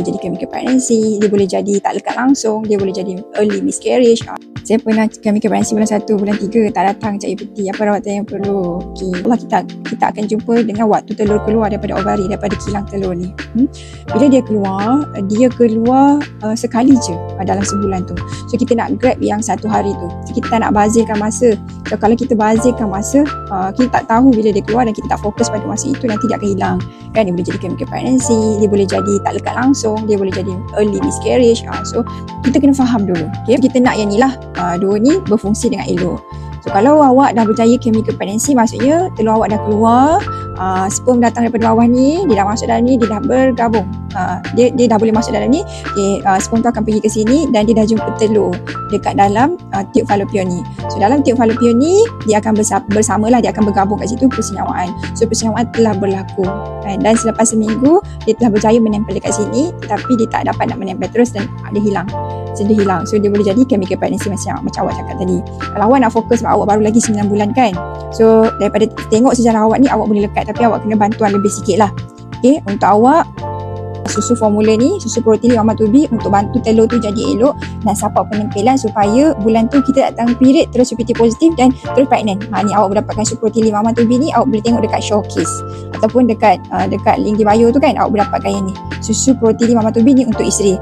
boleh jadi chemical pregnancy, dia boleh jadi tak lekat langsung, dia boleh jadi early miscarriage. Saya pernah chemical pregnancy bulan 1, bulan 3 tak datang cari peti, apa rawatan yang perlu. Allah kita akan jumpa dengan waktu telur keluar daripada ovari, daripada kilang telur ni. Bila dia keluar sekali je dalam sebulan tu. So kita nak grab yang 1 hari tu. So, kita nak bazirkan masa. So kalau kita bazirkan masa, kita tak tahu bila dia keluar dan kita tak fokus pada masa itu, nanti dia akan hilang. Kan, dia boleh jadi chemical pregnancy, dia boleh jadi tak lekat langsung, dia boleh jadi early miscarriage. So kita kena faham dulu. Okay? Kita nak yang ni lah, dua ni berfungsi dengan elok. So kalau awak dah berjaya chemical pregnancy, maksudnya telur awak dah keluar, sperm datang daripada bawah ni, dia dah masuk dalam ni, dia dah bergabung, dia dah boleh masuk dalam ni. Sperm tu akan pergi ke sini dan dia dah jumpa telur dekat dalam tiub fallopian ni. So dalam tiub fallopian ni, dia akan bersamalah, dia akan bergabung kat situ persenyawaan. So persenyawaan telah berlaku, dan selepas seminggu dia telah berjaya menempel dekat sini, tapi dia tak dapat nak menempel terus dan dia hilang. So dia boleh jadi chemical pregnancy macam awak cakap tadi. Kalau awak nak fokus, awak baru lagi 9 bulan kan, so daripada tengok sejarah awak ni, awak boleh lekat, tapi awak kena bantuan lebih sikit lah. Okay, untuk awak susu formula ni, susu protein mama tubi, untuk bantu telur tu jadi elok dan support penempelan supaya bulan tu kita datang period terus UPT positif dan terus pregnant. Ni awak mendapatkan susu protein mama tubi ni, awak boleh tengok dekat showcase ataupun dekat link di bio tu kan, awak boleh dapatkan yang ni, susu protein mama tubi ni untuk isteri.